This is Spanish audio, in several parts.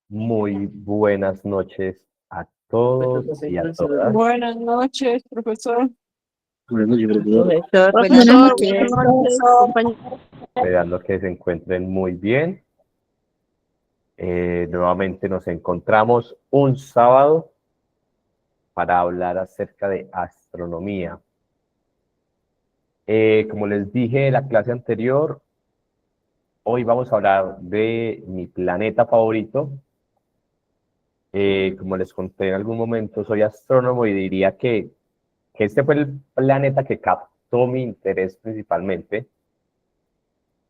Muy buenas noches a todos y a todas. Buenas noches, profesor. Profesor, Buenas noches, noches, compañero. Esperando que se encuentren muy bien. Nuevamente nos encontramos un sábado para hablar acerca de astronomía. Como les dije en la clase anterior, hoy vamos a hablar de mi planeta favorito. Como les conté en algún momento, soy astrónomo y diría que este fue el planeta que captó mi interés principalmente.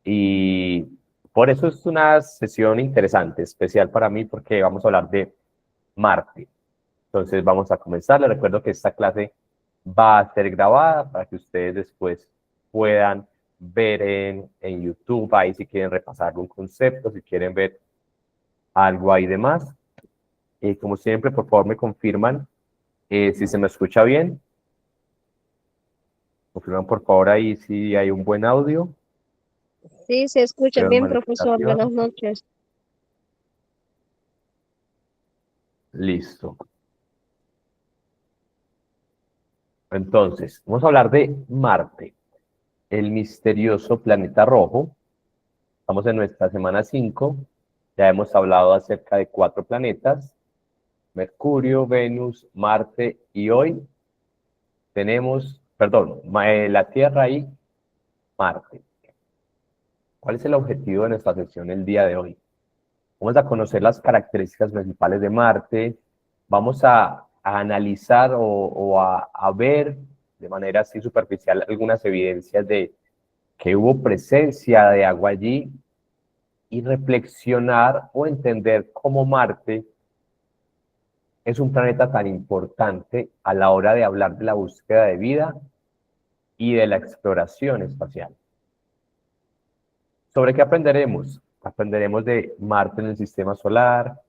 Y por eso es una sesión interesante, especial para mí, porque vamos a hablar de Marte. Entonces vamos a comenzar. Les recuerdo que esta clase va a ser grabada para que ustedes después puedan ver en YouTube, ahí si quieren repasar algún concepto, si quieren ver algo ahí de más. Como siempre, por favor me confirman si se me escucha bien. Confirman por favor ahí si hay un buen audio. Sí, se escucha Veo bien, profesor. manifestación. Buenas noches. Listo. Entonces, vamos a hablar de Marte, el misterioso planeta rojo. Estamos en nuestra semana 5. Ya hemos hablado acerca de 4 planetas: Mercurio, Venus, Marte, y hoy tenemos, perdón, la Tierra y Marte. ¿Cuál es el objetivo de nuestra sesión el día de hoy? Vamos a conocer las características principales de Marte. Vamos a analizar o a ver de manera así superficial algunas evidencias de que hubo presencia de agua allí y reflexionar o entender cómo Marte es un planeta tan importante a la hora de hablar de la búsqueda de vida y de la exploración espacial. ¿Sobre qué aprenderemos? Aprenderemos de Marte en el sistema solar,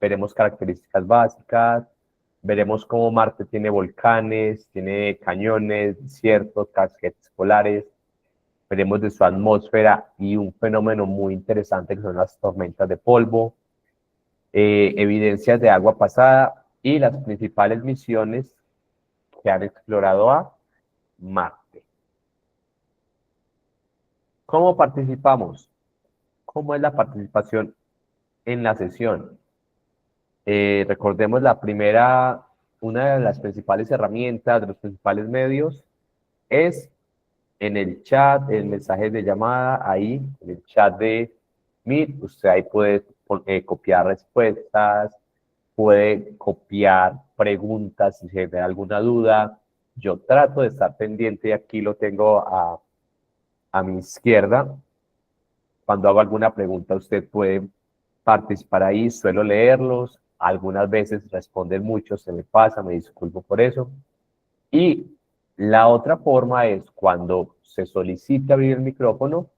veremos características básicas, veremos cómo Marte tiene volcanes, tiene cañones, desiertos, casquetes polares, veremos de su atmósfera y un fenómeno muy interesante que son las tormentas de polvo, evidencias de agua pasada y las principales misiones que han explorado a Marte. ¿Cómo participamos? ¿Cómo es la participación en la sesión? Recordemos la primera, una de las principales herramientas, de los principales medios, es en el chat, el mensaje de llamada, ahí, en el chat de Meet, usted ahí puede copiar respuestas, puede copiar preguntas si se ve alguna duda. Yo trato de estar pendiente y aquí lo tengo a mi izquierda. Cuando hago alguna pregunta, usted puede participar ahí, suelo leerlos, algunas veces responden mucho, se me pasa, me disculpo por eso. Y la otra forma es cuando se solicita abrir el micrófono,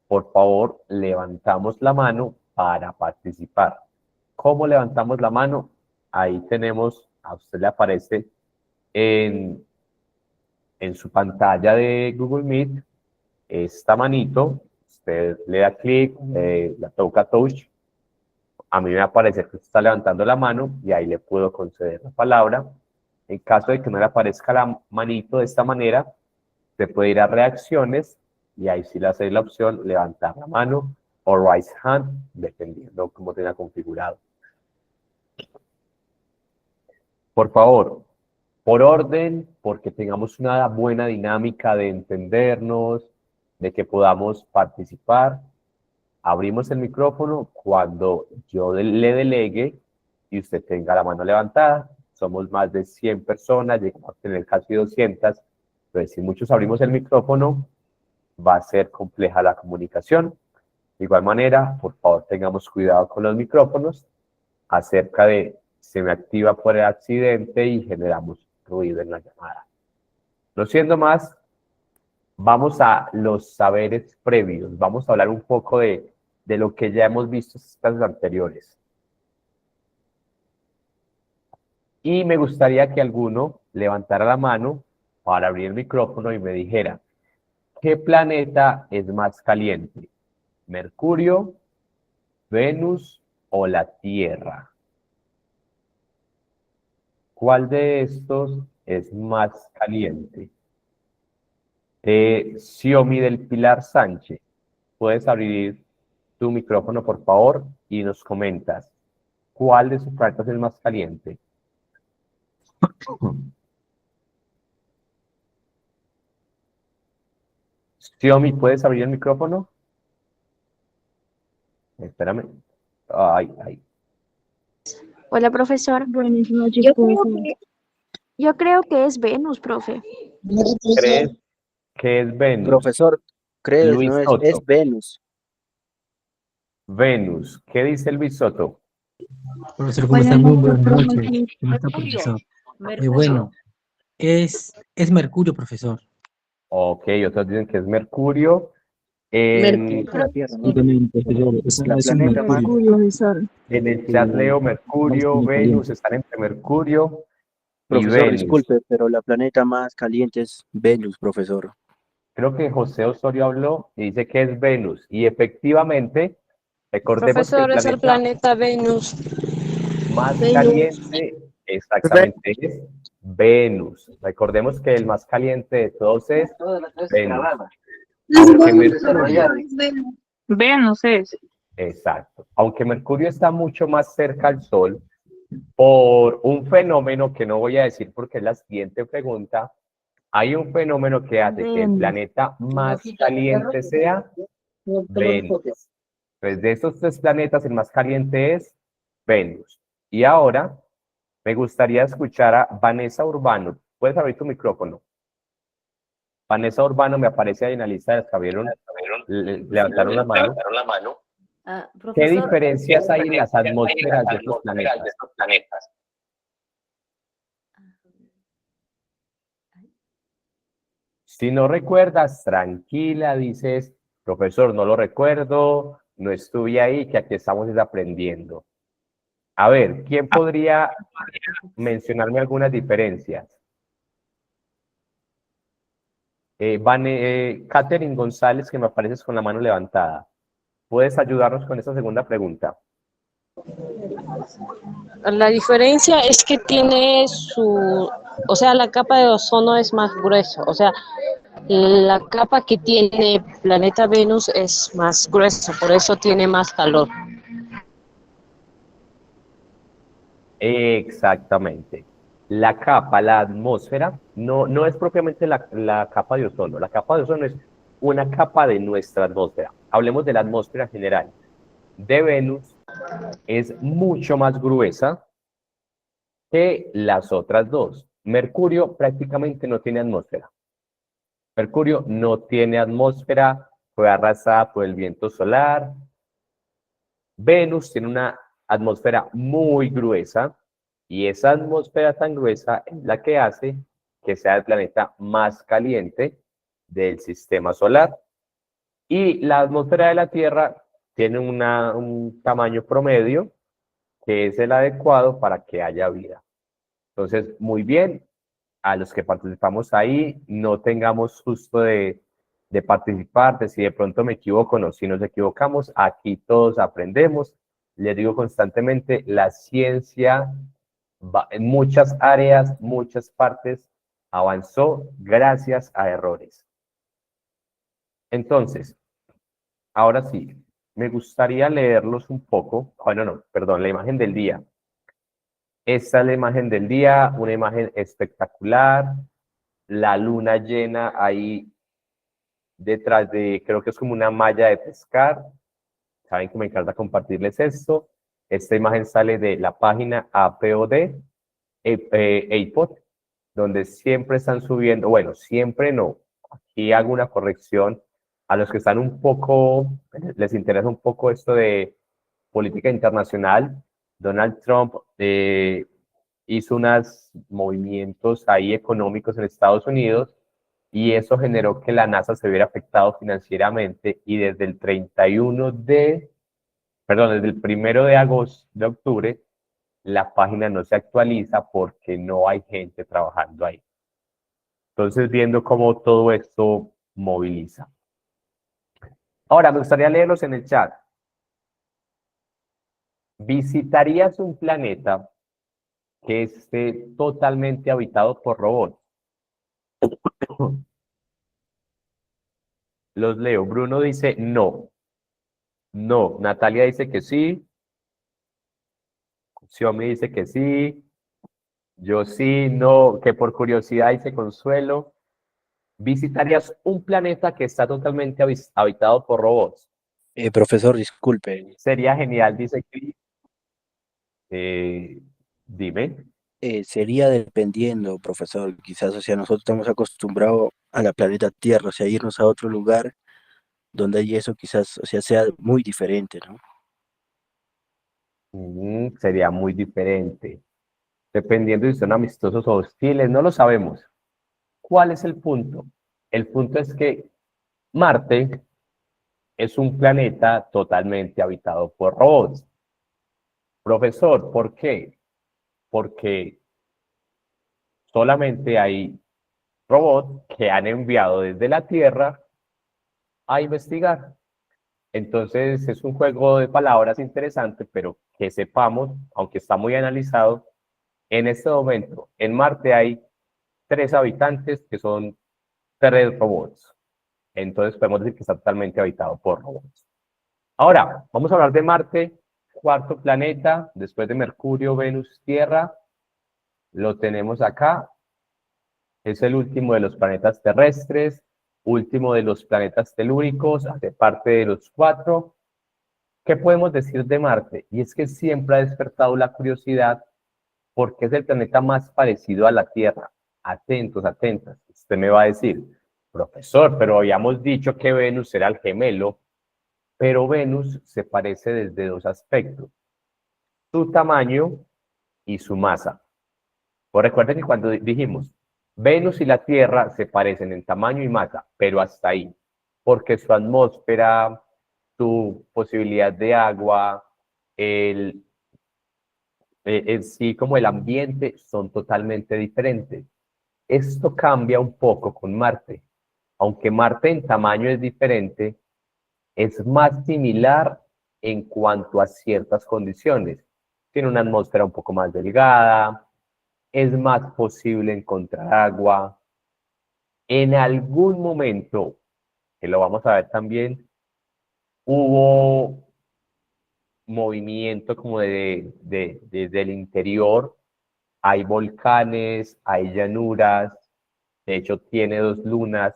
por favor, levantamos la mano para participar. ¿Cómo levantamos la mano? Ahí tenemos, a usted le aparece en su pantalla de Google Meet esta manito, usted le da clic, la toca touch, a mí me aparece que está levantando la mano y ahí le puedo conceder la palabra. En caso de que no le aparezca la manito de esta manera, usted puede ir a reacciones y ahí sí le hace la opción levantar la mano o raise hand, dependiendo cómo tenga configurado. Por favor, por orden, porque tengamos una buena dinámica de entendernos, de que podamos participar, abrimos el micrófono cuando yo le delegue y usted tenga la mano levantada. Somos más de 100 personas, llegamos a tener casi 200. Entonces, si muchos abrimos el micrófono, va a ser compleja la comunicación. De igual manera, por favor, tengamos cuidado con los micrófonos acerca de se me activa por el accidente y generamos ruido en la llamada. No siendo más, vamos a los saberes previos. Vamos a hablar un poco de lo que ya hemos visto en las clases anteriores. Y me gustaría que alguno levantara la mano para abrir el micrófono y me dijera, ¿qué planeta es más caliente? ¿Mercurio, ¿Venus o la Tierra? ¿Cuál de estos es más caliente? Xiomi del Pilar Sánchez, puedes abrir tu micrófono, por favor, y nos comentas cuál de sus planetas es más caliente. Xiomi, ¿puedes abrir el micrófono? Espérame. Ay, ay. Hola, profesor. Buenas noches, Yo creo profesor. que Yo creo que es Venus, profe. ¿Crees que es Venus? Profesor, crees, Luis no es Soto. Venus. Venus. ¿Qué dice Luis Soto? Profesor, ¿cómo está? Muy buenas noches. ¿Cómo está, Mercurio. profesor? Mercurio. Bueno, es Mercurio, profesor. Ok, otros dicen que es Mercurio. En, Mercurio. La Tierra, ¿no? Exactamente, profesor. La planeta más, Mercurio, profesor. en el chat leo Mercurio, Venus, están entre Mercurio y profesor, Venus. disculpe, pero la planeta más caliente es Venus, profesor. Creo que José Osorio habló y dice que es Venus. Y efectivamente, recordemos que el Profesor, es el planeta planeta Venus. más Venus. caliente exactamente es Venus. Recordemos que el más caliente de todos es Venus. Aunque Mercurio, Venus es. exacto. Aunque Mercurio está mucho más cerca al Sol, por un fenómeno que no voy a decir porque es la siguiente pregunta, hay un fenómeno que hace que el planeta más caliente sea Venus. Pues de estos tres planetas, el más caliente es Venus. Y ahora me gustaría escuchar a Vanessa Urbano. ¿Puedes abrir tu micrófono? Vanessa Urbano me aparece ahí en la lista de los que levantaron la mano. ¿Qué diferencias hay en las atmósferas de estos planetas? Si no recuerdas, tranquila, dices, profesor, no lo recuerdo, no estuve ahí, que aquí estamos aprendiendo. A ver, ¿quién podría mencionarme algunas diferencias? Catherine González, que me apareces con la mano levantada. ¿Puedes ayudarnos con esta segunda pregunta? La diferencia es que tiene o sea, la capa de ozono es más grueso. O sea, la capa que tiene planeta Venus es más gruesa, por eso tiene más calor. Exactamente. La capa, la atmósfera, no es propiamente la capa de ozono. La capa de ozono es una capa de nuestra atmósfera. Hablemos de la atmósfera general. De Venus es mucho más gruesa que las otras dos. Mercurio prácticamente no tiene atmósfera. Mercurio no tiene atmósfera, fue arrasada por el viento solar. Venus tiene una atmósfera muy gruesa y esa atmósfera tan gruesa es la que hace que sea el planeta más caliente del sistema solar. Y la atmósfera de la Tierra tiene un tamaño promedio que es el adecuado para que haya vida. Entonces, muy bien, a los que participamos ahí, no tengamos susto de participar, de si de pronto me equivoco, no, si nos equivocamos, aquí todos aprendemos. Les digo constantemente, la ciencia en muchas áreas, muchas partes, avanzó gracias a errores. Entonces, ahora sí, me gustaría leerlos un poco. Bueno, no, perdón, la imagen del día. Esta es la imagen del día, una imagen espectacular. La luna llena ahí detrás de, creo que es como una malla de pescar. Saben que me encanta compartirles esto. Esta imagen sale de la página APOD, APOD, donde siempre están subiendo, bueno, siempre no. Aquí hago una corrección a los que están un poco, les interesa un poco esto de política internacional. Donald Trump hizo unos movimientos ahí económicos en Estados Unidos y eso generó que la NASA se viera afectado financieramente y desde el 31 desde el 1 de agosto, de octubre, la página no se actualiza porque no hay gente trabajando ahí. Entonces, viendo cómo todo esto moviliza. Ahora, me gustaría leerlos en el chat. ¿Visitarías un planeta que esté totalmente habitado por robots? Los leo. Bruno dice no. No. Natalia dice que sí. Xiomi dice que sí. Yo sí, no. Que por curiosidad dice Consuelo. ¿Visitarías un planeta que está totalmente habitado por robots? Profesor, disculpe, Sería genial, dice Chris. Dime. sería dependiendo, profesor, quizás, o sea, nosotros estamos acostumbrados a la planeta Tierra, o sea, irnos a otro lugar donde hay eso quizás, o sea muy diferente, ¿no? Sería muy diferente. Dependiendo si son amistosos o hostiles, no lo sabemos. ¿Cuál es el punto? El punto es que Marte es un planeta totalmente habitado por robots. Profesor, ¿por qué? Porque solamente hay robots que han enviado desde la Tierra a investigar. Entonces es un juego de palabras interesante, pero que sepamos, aunque está muy analizado, en este momento en Marte hay 3 habitantes que son 3 robots. Entonces podemos decir que está totalmente habitado por robots. Ahora, vamos a hablar de Marte, cuarto planeta, después de Mercurio, Venus, Tierra. Lo tenemos acá. Es el último de los planetas terrestres, último de los planetas telúricos, hace parte de los 4. ¿Qué podemos decir de Marte? Y es que siempre ha despertado la curiosidad porque es el planeta más parecido a la Tierra. Atentos, atentas. Usted me va a decir, profesor, pero habíamos dicho que Venus era el gemelo, pero Venus se parece desde 2 aspectos, su tamaño y su masa. Pues recuerden que cuando dijimos, Venus y la Tierra se parecen en tamaño y masa, pero hasta ahí, porque su atmósfera, su posibilidad de agua, en sí como el ambiente son totalmente diferentes. Esto cambia un poco con Marte. Aunque Marte en tamaño es diferente, es más similar en cuanto a ciertas condiciones. Tiene una atmósfera un poco más delgada, es más posible encontrar agua. En algún momento, que lo vamos a ver también, hubo movimiento como desde el interior. Hay volcanes, hay llanuras, de hecho tiene 2 lunas.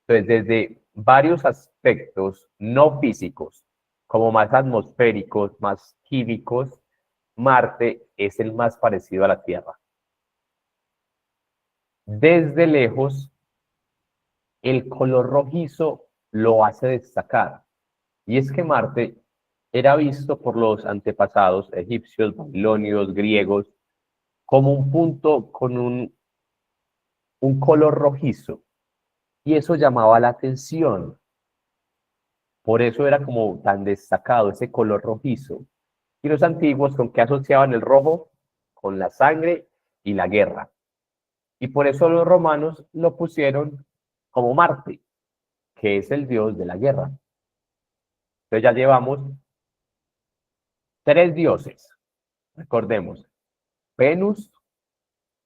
Entonces, desde varios aspectos no físicos, como más atmosféricos, más químicos, Marte es el más parecido a la Tierra. Desde lejos, el color rojizo lo hace destacar. Y es que Marte era visto por los antepasados egipcios, babilonios, griegos, como un punto con un color rojizo. Y eso llamaba la atención. Por eso era como tan destacado ese color rojizo. Y los antiguos, ¿con qué asociaban el rojo? Con la sangre y la guerra. Y por eso los romanos lo pusieron como Marte, que es el dios de la guerra. Entonces ya llevamos 3 dioses. Recordemos, Venus,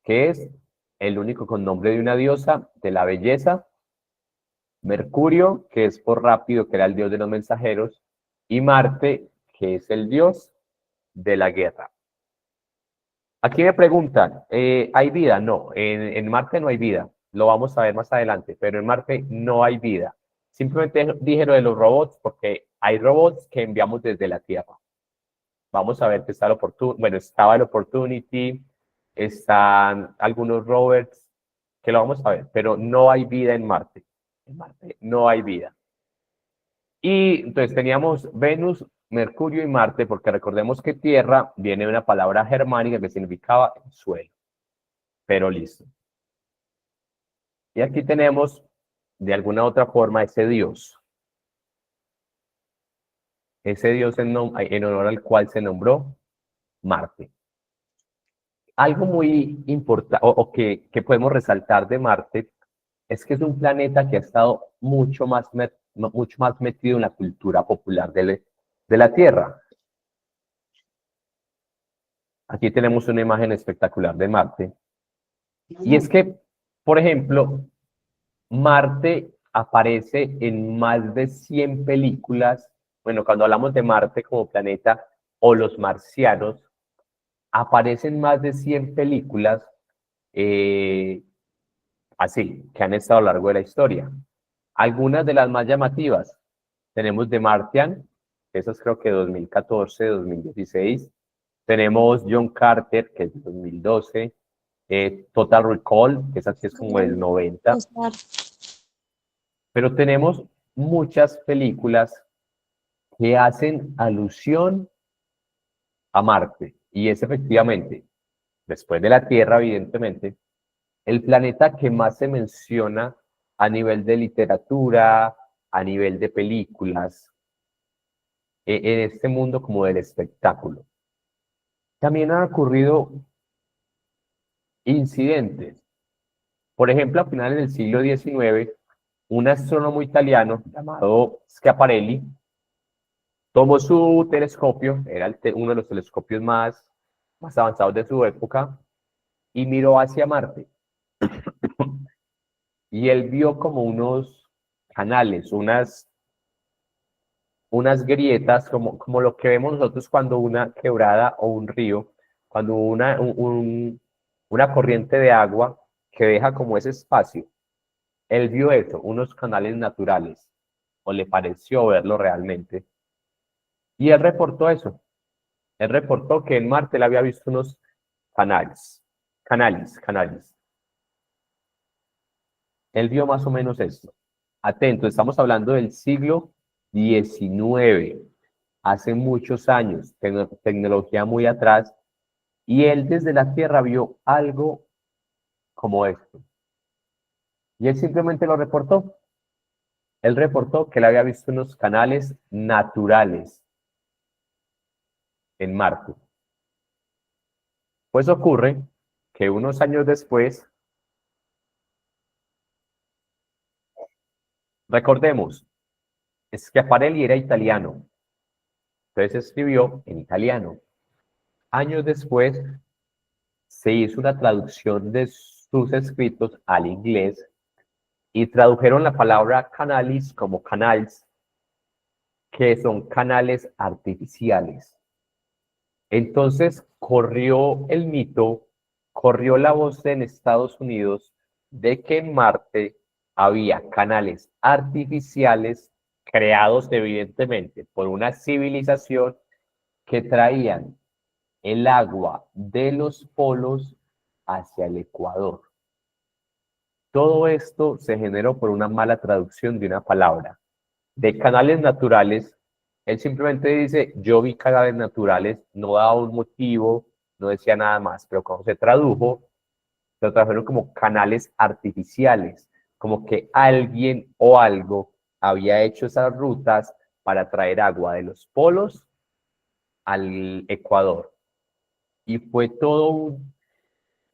que es el único con nombre de una diosa de la belleza. Mercurio, que es por rápido, que era el dios de los mensajeros. Y Marte, que es el dios de la guerra. Aquí me preguntan, ¿hay vida? No, en Marte no hay vida. Lo vamos a ver más adelante, pero en Marte no hay vida. Simplemente dije lo de los robots porque hay robots que enviamos desde la Tierra. Vamos a ver que está el Opportunity, bueno, estaba el Opportunity, están algunos rovers, que lo vamos a ver, pero no hay vida en Marte. En Marte no hay vida. Y entonces teníamos Venus, Mercurio y Marte, porque recordemos que Tierra viene de una palabra germánica que significaba suelo. Pero listo. Y aquí tenemos, de alguna otra forma, ese Dios. Ese Dios en honor al cual se nombró Marte. Algo muy importante, o que podemos resaltar de Marte, es que es un planeta que ha estado mucho más metido en la cultura popular de la Tierra. Aquí tenemos una imagen espectacular de Marte. Y es que, por ejemplo, Marte aparece en más de 100 películas. Bueno, cuando hablamos de Marte como planeta o los marcianos, aparecen más de 100 películas así, que han estado a lo largo de la historia. Algunas de las más llamativas, tenemos The Martian, eso es creo que 2014, 2016. Tenemos John Carter, que es de 2012. Total Recall, que esa sí es como el 90. Pero tenemos muchas películas que hacen alusión a Marte. Y es efectivamente, después de la Tierra, evidentemente, el planeta que más se menciona a nivel de literatura, a nivel de películas, en este mundo como del espectáculo. También han ocurrido incidentes. Por ejemplo, a finales del siglo XIX, un astrónomo italiano llamado Schiaparelli tomó su telescopio, era uno de los telescopios más avanzados de su época, y miró hacia Marte. Y él vio como unos canales, unas grietas, como lo que vemos nosotros cuando una quebrada o un río, cuando una corriente de agua que deja como ese espacio. Él vio eso, unos canales naturales, o le pareció verlo realmente. Y él reportó eso. Él reportó que en Marte él había visto unos canales. Él vio más o menos esto. Atento, estamos hablando del siglo XIX, hace muchos años, tecnología muy atrás, y él desde la Tierra vio algo como esto. Y él simplemente lo reportó. Él reportó que él había visto unos canales naturales en Marte. Pues ocurre que unos años después, recordemos, Schiaparelli era italiano, entonces escribió en italiano. Años después se hizo una traducción de sus escritos al inglés y tradujeron la palabra canalis como canals, que son canales artificiales. Entonces corrió el mito, corrió la voz en Estados Unidos de que en Marte había canales artificiales creados evidentemente por una civilización que traían el agua de los polos hacia el Ecuador. Todo esto se generó por una mala traducción de una palabra. De canales naturales, él simplemente dice, yo vi canales naturales, no daba un motivo, no decía nada más, pero cuando se tradujeron como canales artificiales, como que alguien o algo había hecho esas rutas para traer agua de los polos al Ecuador. Y fue todo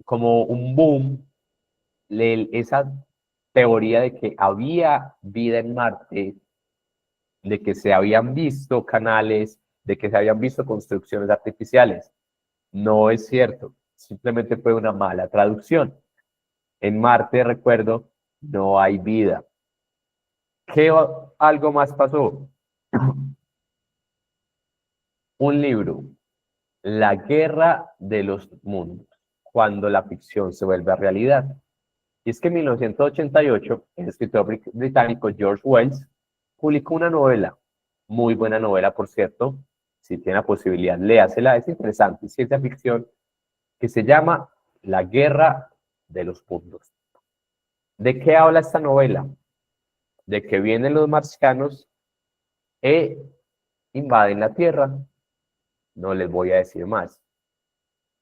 como un boom, esa teoría de que había vida en Marte, de que se habían visto canales, de que se habían visto construcciones artificiales. No es cierto, simplemente fue una mala traducción. En Marte, recuerdo, no hay vida. Algo más pasó? Un libro, La Guerra de los Mundos, cuando la ficción se vuelve realidad. Y es que en 1988, el escritor británico George Wells publicó una novela, muy buena novela, por cierto, si tiene la posibilidad, léasela, es interesante, es ciencia ficción, que se llama La Guerra de los Mundos. ¿De qué habla esta novela? De que vienen los marcianos e invaden la Tierra. No les voy a decir más.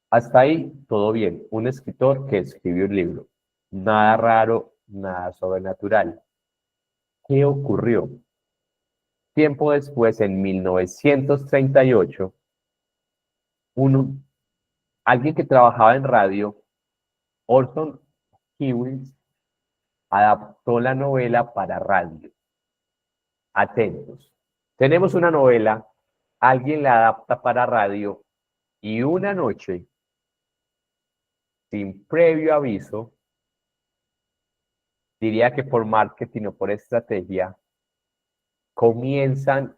Hasta ahí, todo bien. Un escritor que escribió un libro. Nada raro, nada sobrenatural. ¿Qué ocurrió? Tiempo después, en 1938, alguien que trabajaba en radio, Orson Welles, adaptó la novela para radio. Atentos. Tenemos una novela, alguien la adapta para radio Y una noche, sin previo aviso, diría que por marketing o por estrategia, comienzan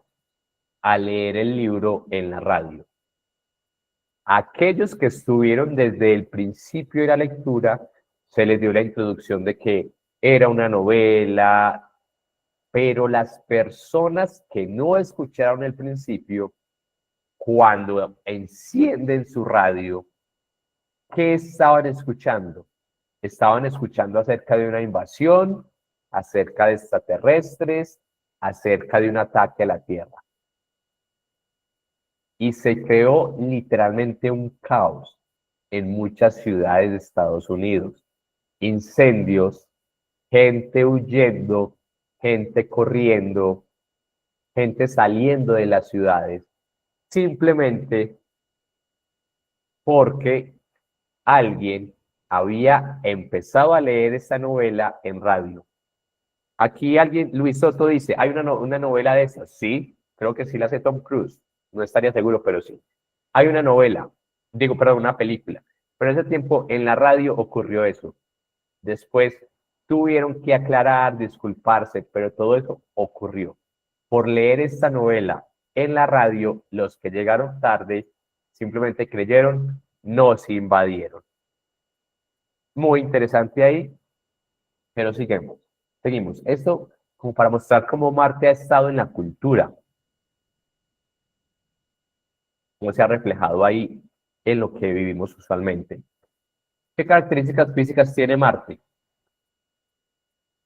a leer el libro en la radio. Aquellos que estuvieron desde el principio de la lectura, se les dio la introducción de que era una novela, pero las personas que no escucharon el principio, cuando encienden su radio, ¿qué estaban escuchando? Estaban escuchando acerca de una invasión, acerca de extraterrestres, acerca de un ataque a la Tierra. Y se creó literalmente un caos en muchas ciudades de Estados Unidos. Incendios, gente huyendo, gente corriendo, gente saliendo de las ciudades, simplemente porque alguien había empezado a leer esta novela en radio. Aquí alguien, Luis Soto dice, ¿hay una novela de esas? Sí, creo que sí la hace Tom Cruise. No estaría seguro, pero sí. Hay una novela, perdón, una película. Pero en ese tiempo en la radio ocurrió eso. Después tuvieron que aclarar, disculparse, pero todo eso ocurrió. Por leer esta novela en la radio, los que llegaron tarde simplemente creyeron, nos invadieron. Muy interesante ahí, pero seguimos. Esto como para mostrar cómo Marte ha estado en la cultura, cómo se ha reflejado ahí en lo que vivimos usualmente. ¿Qué características físicas tiene Marte?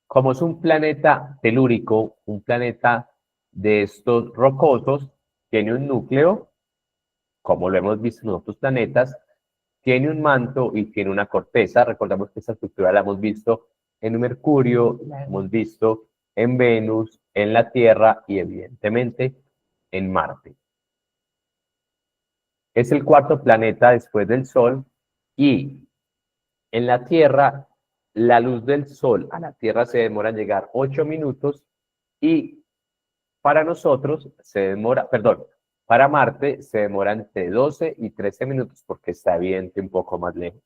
Como es un planeta telúrico, un planeta de estos rocosos, tiene un núcleo, como lo hemos visto en otros planetas, tiene un manto y tiene una corteza. Recordamos que esta estructura la hemos visto en Mercurio, la hemos visto en Venus, en la Tierra y evidentemente en Marte. Es el cuarto planeta después del Sol y en la Tierra la luz del Sol a la Tierra se demora en llegar 8 minutos y para nosotros para Marte se demora entre 12 y 13 minutos porque está evidente un poco más lejos.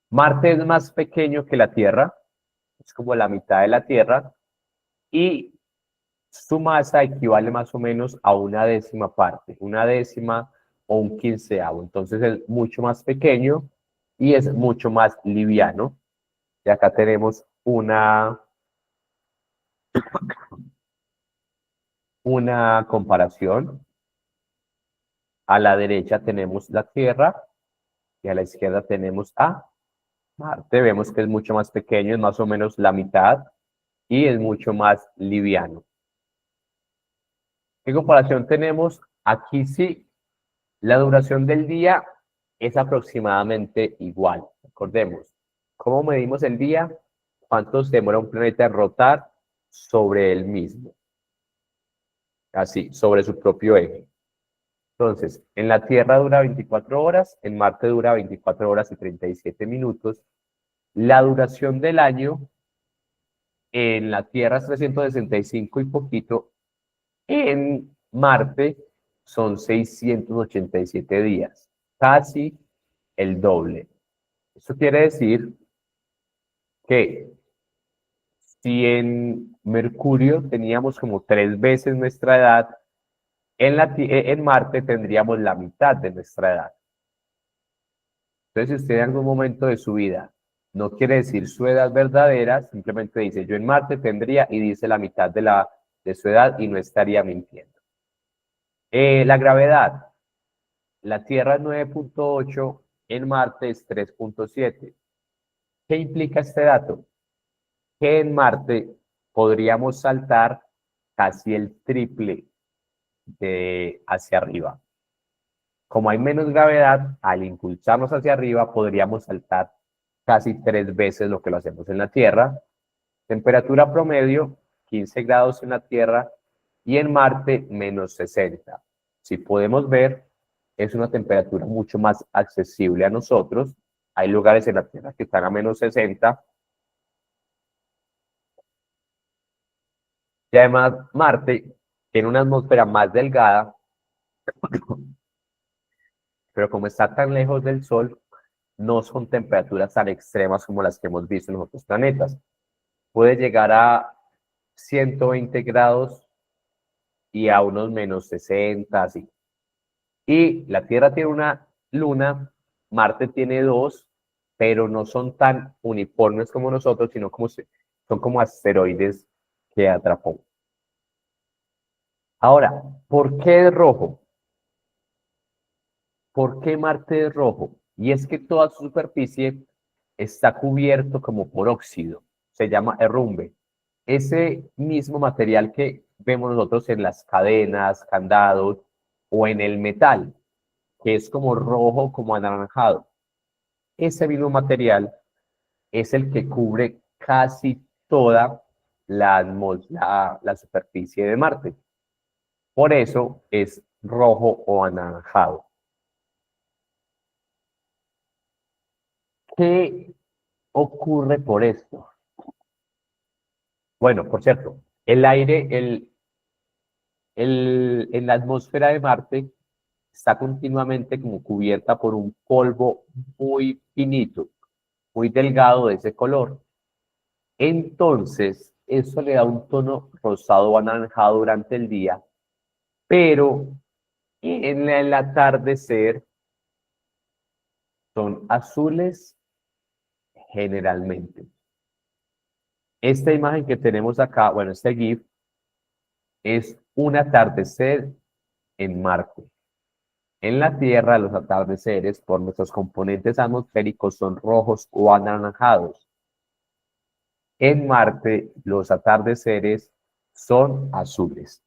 Marte es más pequeño que la Tierra, es como la mitad de la Tierra, y su masa equivale más o menos a una décima parte, una décima o un quinceavo. Entonces es mucho más pequeño y es mucho más liviano. Y acá tenemos una comparación. A la derecha tenemos la Tierra y a la izquierda tenemos a Marte. Vemos que es mucho más pequeño, es más o menos la mitad y es mucho más liviano. ¿Qué comparación tenemos? Aquí sí, la duración del día es aproximadamente igual. Recordemos, ¿cómo medimos el día? ¿Cuánto se demora un planeta en rotar sobre el mismo? Así, sobre su propio eje. Entonces, en la Tierra dura 24 horas, en Marte dura 24 horas y 37 minutos. La duración del año en la Tierra es 365 y poquito, en Marte son 687 días, casi el doble. Eso quiere decir que si en Mercurio teníamos como 3 veces nuestra edad, en Marte tendríamos la mitad de nuestra edad. Entonces, si usted en algún momento de su vida no quiere decir su edad verdadera, simplemente dice yo en Marte tendría y dice la mitad de su edad y no estaría mintiendo. La gravedad. La Tierra es 9.8, en Marte es 3.7. ¿Qué implica este dato? Que en Marte podríamos saltar casi el triple hacia arriba. Como hay menos gravedad, al impulsarnos hacia arriba podríamos saltar casi 3 veces lo que lo hacemos en la Tierra. Temperatura promedio, 15 grados en la Tierra y en Marte menos 60. Si podemos ver, es una temperatura mucho más accesible a nosotros. Hay lugares en la Tierra que están a menos 60. Y además Marte tiene una atmósfera más delgada pero como está tan lejos del Sol, no son temperaturas tan extremas como las que hemos visto en los otros planetas. Puede llegar a 120 grados y a unos menos 60, así. Y la Tierra tiene una luna, Marte tiene dos, pero no son tan uniformes como nosotros, sino son como asteroides que atrapó. Ahora, ¿por qué es rojo? ¿Por qué Marte es rojo? Y es que toda su superficie está cubierto como por óxido, se llama herrumbre. Ese mismo material que vemos nosotros en las cadenas, candados o en el metal, que es como rojo, como anaranjado. Ese mismo material es el que cubre casi toda la superficie de Marte. Por eso es rojo o anaranjado. ¿Qué ocurre por esto? Bueno, por cierto, el aire, en la atmósfera de Marte está continuamente como cubierta por un polvo muy finito, muy delgado de ese color. Entonces, eso le da un tono rosado o anaranjado durante el día, pero en el atardecer son azules generalmente. Esta imagen que tenemos acá, bueno, este GIF, es un atardecer en Marte. En la Tierra, los atardeceres, por nuestros componentes atmosféricos, son rojos o anaranjados. En Marte, los atardeceres son azules.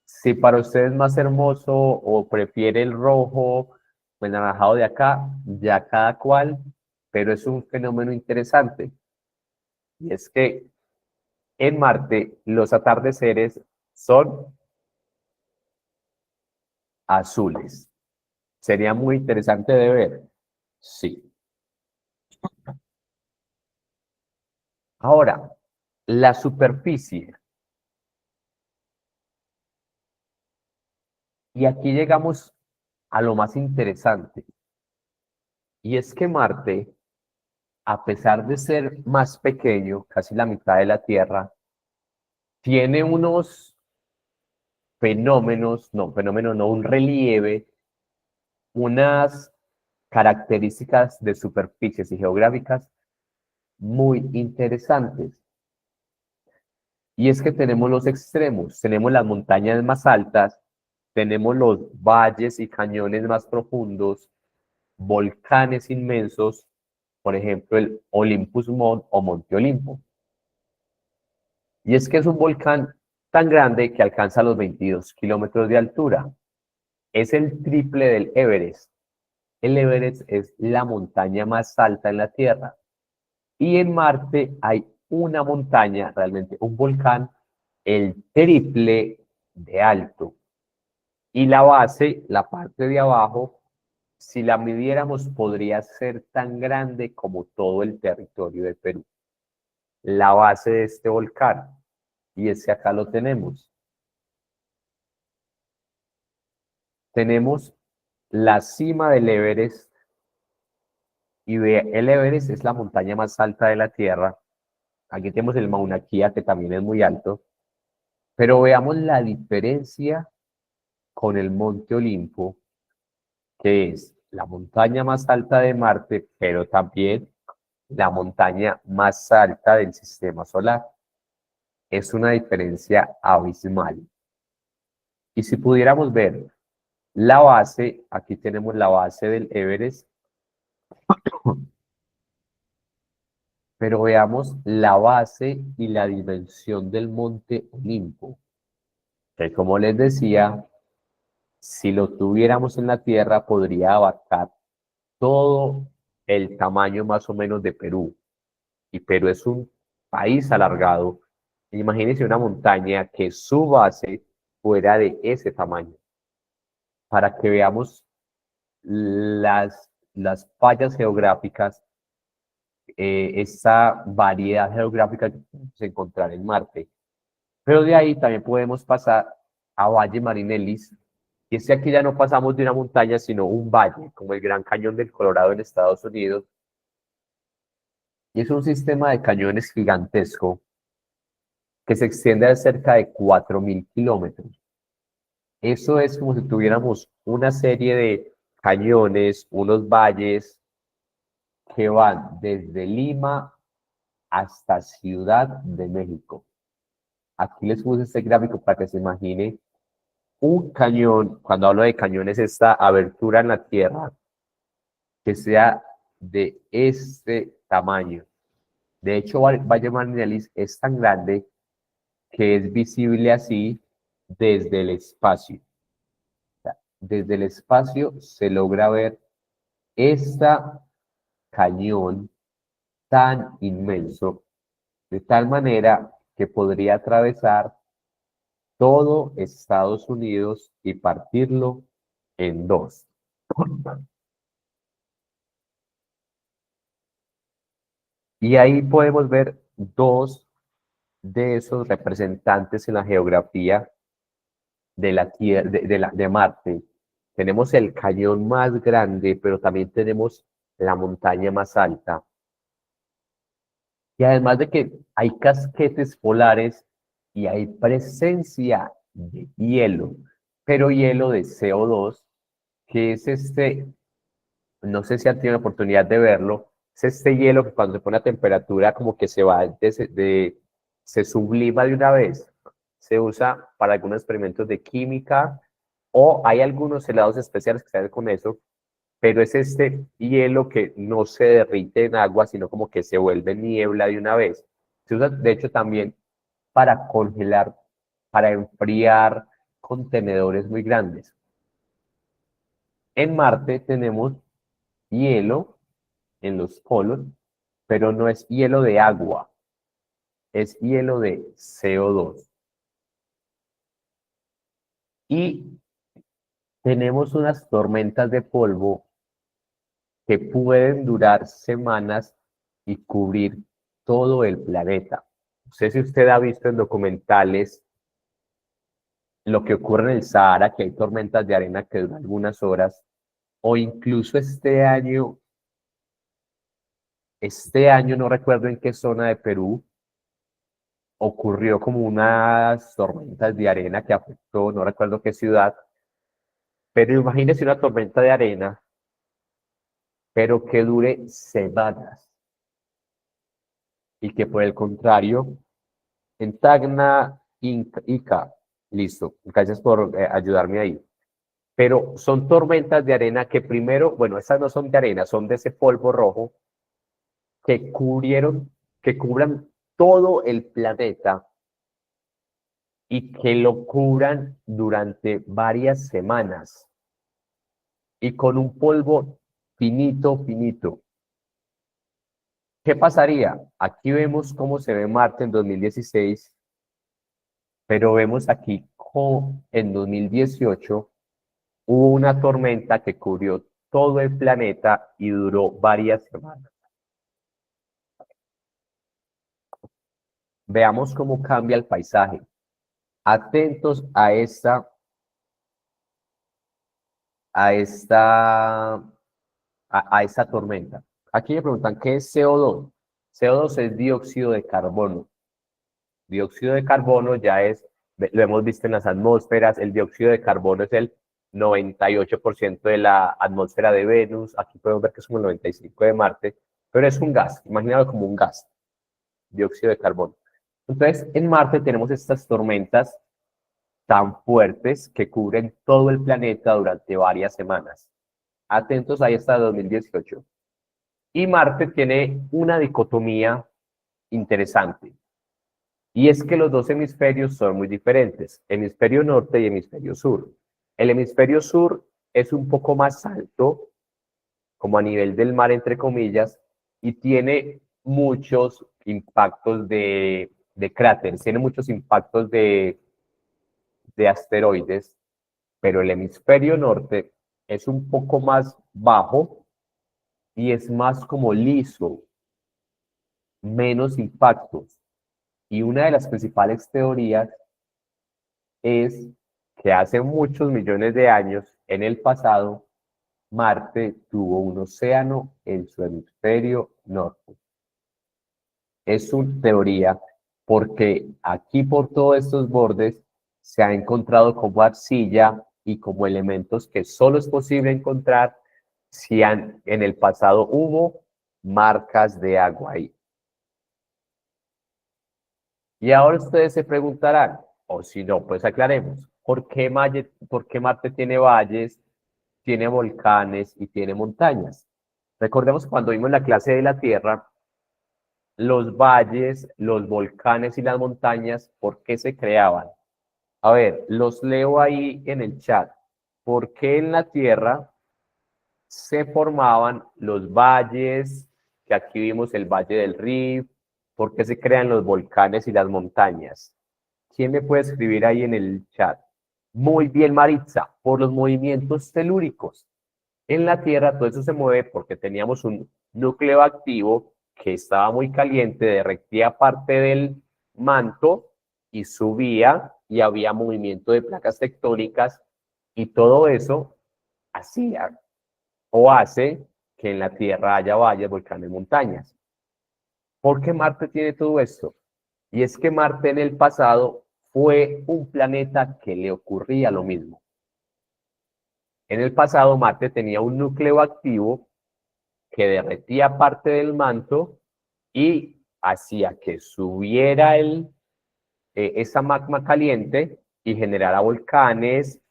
Si para usted es más hermoso o prefiere el rojo o el anaranjado de acá, ya cada cual, pero es un fenómeno interesante. Y es que en Marte, los atardeceres son azules. Sería muy interesante de ver. Sí. Ahora, la superficie. Y aquí llegamos a lo más interesante. Y es que Marte, a pesar de ser más pequeño, casi la mitad de la Tierra, tiene unos fenómenos, no, un relieve, unas características de superficies y geográficas muy interesantes. Y es que tenemos los extremos, tenemos las montañas más altas, tenemos los valles y cañones más profundos, volcanes inmensos, por ejemplo, el Olympus Mons o Monte Olimpo. Y es que es un volcán tan grande que alcanza los 22 kilómetros de altura. Es el triple del Everest. El Everest es la montaña más alta en la Tierra. Y en Marte hay una montaña, realmente un volcán, el triple de alto. Y la base, la parte de abajo, si la midiéramos, podría ser tan grande como todo el territorio de Perú. La base de este volcán. Y ese acá lo tenemos. Tenemos la cima del Everest. Y el Everest es la montaña más alta de la Tierra. Aquí tenemos el Mauna Kea, que también es muy alto. Pero veamos la diferencia con el Monte Olimpo, que es la montaña más alta de Marte, pero también la montaña más alta del sistema solar. Es una diferencia abismal. Y si pudiéramos ver la base, aquí tenemos la base del Everest, pero veamos la base y la dimensión del Monte Olimpo, que como les decía, si lo tuviéramos en la Tierra, podría abarcar todo el tamaño más o menos de Perú. Y Perú es un país alargado. Imagínense una montaña que su base fuera de ese tamaño. Para que veamos las fallas geográficas, esa variedad geográfica que podemos encontrar en Marte. Pero de ahí también podemos pasar a Valle Marinelis, Y es que aquí ya no pasamos de una montaña, sino un valle, como el Gran Cañón del Colorado en Estados Unidos. Y es un sistema de cañones gigantesco que se extiende a cerca de 4.000 kilómetros. Eso es como si tuviéramos una serie de cañones, unos valles que van desde Lima hasta Ciudad de México. Aquí les puse este gráfico para que se imagine un cañón. Cuando hablo de cañones, esta abertura en la tierra que sea de este tamaño. De hecho, Valle Marnelis es tan grande que es visible así desde el espacio. Desde el espacio se logra ver este cañón tan inmenso, de tal manera que podría atravesar todo Estados Unidos y partirlo en dos. Y ahí podemos ver dos de esos representantes en la geografía de la Tierra, de Marte. Tenemos el cañón más grande, pero también tenemos la montaña más alta. Y además de que hay casquetes polares y hay presencia de hielo, pero hielo de CO2, que es no sé si han tenido la oportunidad de verlo, es este hielo que cuando se pone a temperatura como que se sublima de una vez. Se usa para algunos experimentos de química o hay algunos helados especiales que se hacen con eso, pero es este hielo que no se derrite en agua, sino como que se vuelve niebla de una vez. Se usa, de hecho, también para congelar, para enfriar contenedores muy grandes. En Marte tenemos hielo en los polos, pero no es hielo de agua, es hielo de CO2. Y tenemos unas tormentas de polvo que pueden durar semanas y cubrir todo el planeta. No sé si usted ha visto en documentales lo que ocurre en el Sahara, que hay tormentas de arena que duran algunas horas, o incluso este año no recuerdo en qué zona de Perú, ocurrió como unas tormentas de arena que afectó, no recuerdo qué ciudad, pero imagínese una tormenta de arena, pero que dure semanas y que por el contrario, en Tacna, Ica, listo, gracias por ayudarme ahí. Pero son tormentas de arena que primero, bueno, estas no son de arena, son de ese polvo rojo que cubran todo el planeta y que lo cubran durante varias semanas y con un polvo finito, finito. ¿Qué pasaría? Aquí vemos cómo se ve Marte en 2016, pero vemos aquí cómo en 2018 hubo una tormenta que cubrió todo el planeta y duró varias semanas. Veamos cómo cambia el paisaje. Atentos a esta tormenta. Aquí me preguntan, ¿qué es CO2? CO2 es dióxido de carbono. Dióxido de carbono lo hemos visto en las atmósferas, el dióxido de carbono es el 98% de la atmósfera de Venus, aquí podemos ver que es como el 95% de Marte, pero es un gas, imagínalo como un gas, dióxido de carbono. Entonces, en Marte tenemos estas tormentas tan fuertes que cubren todo el planeta durante varias semanas. Atentos ahí hasta 2018. Y Marte tiene una dicotomía interesante. Y es que los dos hemisferios son muy diferentes, hemisferio norte y hemisferio sur. El hemisferio sur es un poco más alto, como a nivel del mar, entre comillas, y tiene muchos impactos de cráteres, tiene muchos impactos de asteroides, pero el hemisferio norte es un poco más bajo y es más como liso, menos impactos. Y una de las principales teorías es que hace muchos millones de años, en el pasado, Marte tuvo un océano en su hemisferio norte. Es una teoría porque aquí por todos estos bordes se ha encontrado como arcilla y como elementos que solo es posible encontrar si en el pasado hubo marcas de agua ahí. Y ahora ustedes se preguntarán, o si no, pues aclaremos, ¿por qué Marte tiene valles, tiene volcanes y tiene montañas? Recordemos que cuando vimos la clase de la Tierra, los valles, los volcanes y las montañas, ¿por qué se creaban? A ver, los leo ahí en el chat. ¿Por qué en la Tierra se formaban los valles, que aquí vimos el Valle del Rift? ¿Por qué se crean los volcanes y las montañas? ¿Quién me puede escribir ahí en el chat? Muy bien, Maritza, por los movimientos telúricos. En la Tierra todo eso se mueve porque teníamos un núcleo activo que estaba muy caliente, derretía parte del manto y subía y había movimiento de placas tectónicas y todo eso hacía o hace que en la Tierra haya valles, volcanes, montañas. ¿Por qué Marte tiene todo esto? Y es que Marte en el pasado fue un planeta que le ocurría lo mismo. En el pasado Marte tenía un núcleo activo que derretía parte del manto y hacía que subiera esa magma caliente y generara volcanes,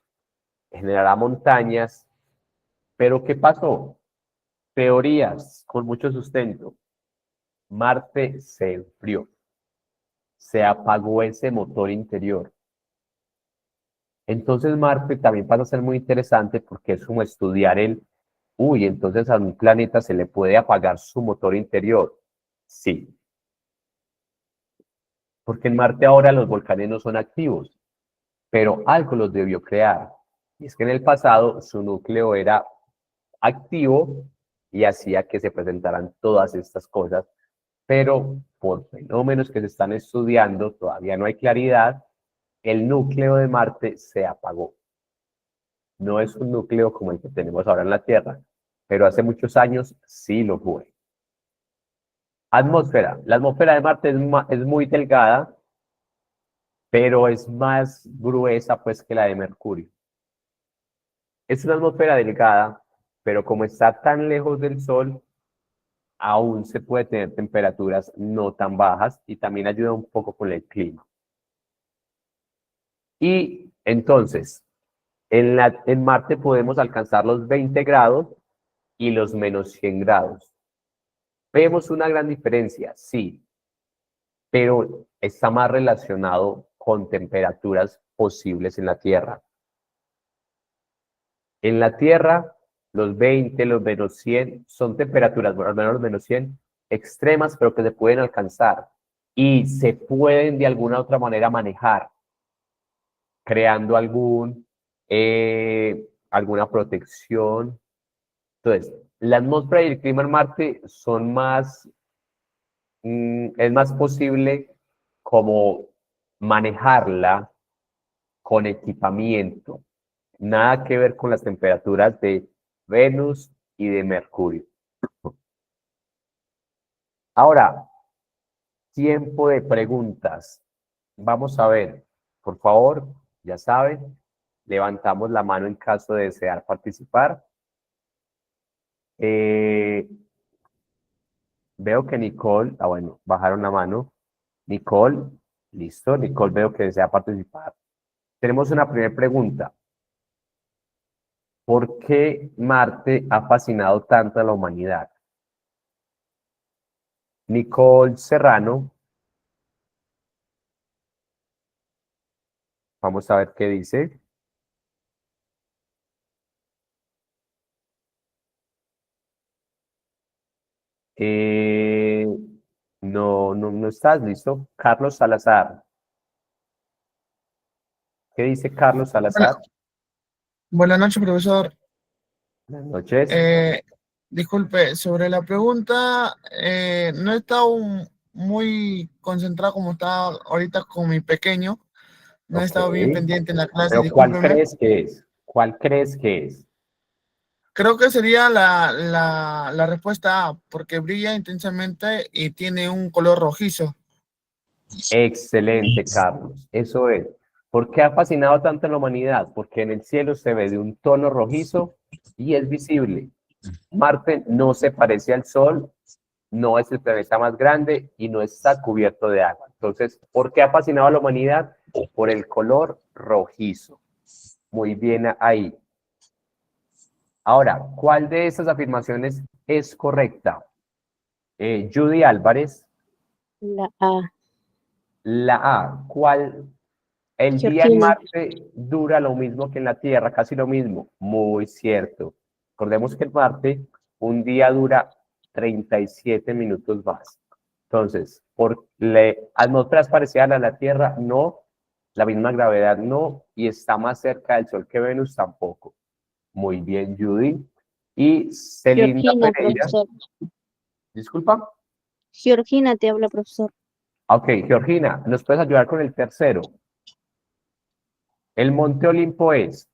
generara montañas. Pero ¿qué pasó? Teorías con mucho sustento. Marte se enfrió, se apagó ese motor interior. Entonces Marte también pasa a ser muy interesante porque es como estudiar entonces a un planeta se le puede apagar su motor interior. Sí, porque en Marte ahora los volcanes no son activos, pero algo los debió crear. Y es que en el pasado su núcleo era activo y hacía que se presentaran todas estas cosas, pero por fenómenos que se están estudiando, todavía no hay claridad, el núcleo de Marte se apagó. No es un núcleo como el que tenemos ahora en la Tierra, pero hace muchos años sí lo fue. Atmósfera. La atmósfera de Marte es muy delgada, pero es más gruesa pues que la de Mercurio. Es una atmósfera delgada, pero como está tan lejos del Sol, aún se puede tener temperaturas no tan bajas y también ayuda un poco con el clima. Y entonces, en Marte podemos alcanzar los 20 grados y los menos 100 grados. Vemos una gran diferencia, sí, pero está más relacionado con temperaturas posibles en la Tierra. En la Tierra, los 20, los menos 100 son temperaturas, bueno, al menos los menos 100, extremas, pero que se pueden alcanzar y se pueden de alguna u otra manera manejar, creando alguna protección. Entonces, la atmósfera y el clima en Marte son es más posible como manejarla con equipamiento. Nada que ver con las temperaturas de Venus y de Mercurio. Ahora, tiempo de preguntas. Vamos a ver, por favor, ya saben, levantamos la mano en caso de desear participar. Veo que Nicole, bueno, bajaron la mano. Nicole, listo, Nicole veo que desea participar. Tenemos una primera pregunta. ¿Por qué Marte ha fascinado tanto a la humanidad? Nicole Serrano, vamos a ver qué dice. No estás listo. Carlos Salazar. ¿Qué dice Carlos Salazar? Buenas noches, profesor. Buenas noches. Disculpe, sobre la pregunta, no he estado muy concentrado como estaba ahorita con mi pequeño. No he estado bien Ok. pendiente en la clase, Pero ¿cuál discúlpeme. crees que es? ¿Cuál crees que es? Creo que sería la respuesta A, porque brilla intensamente y tiene un color rojizo. Excelente, Carlos. Eso es. ¿Por qué ha fascinado tanto a la humanidad? Porque en el cielo se ve de un tono rojizo y es visible. Marte no se parece al Sol, no es el planeta más grande y no está cubierto de agua. Entonces, ¿por qué ha fascinado a la humanidad? Por el color rojizo. Muy bien ahí. Ahora, ¿cuál de estas afirmaciones es correcta? Judy Álvarez, La A. la A. ¿Cuál? El día en Georgina. Marte dura lo mismo que en la Tierra, casi lo mismo. Muy cierto. Recordemos que en Marte un día dura 37 minutos más. Entonces, por la atmósfera es parecida a la de la Tierra, no. La misma gravedad, no. Y está más cerca del Sol que Venus, tampoco. Muy bien, Judy. Y Celinda Georgina, Pereira, profesor. disculpa. Georgina te habla, profesor. Ok, Georgina, ¿nos puedes ayudar con el tercero? El Monte Olimpo es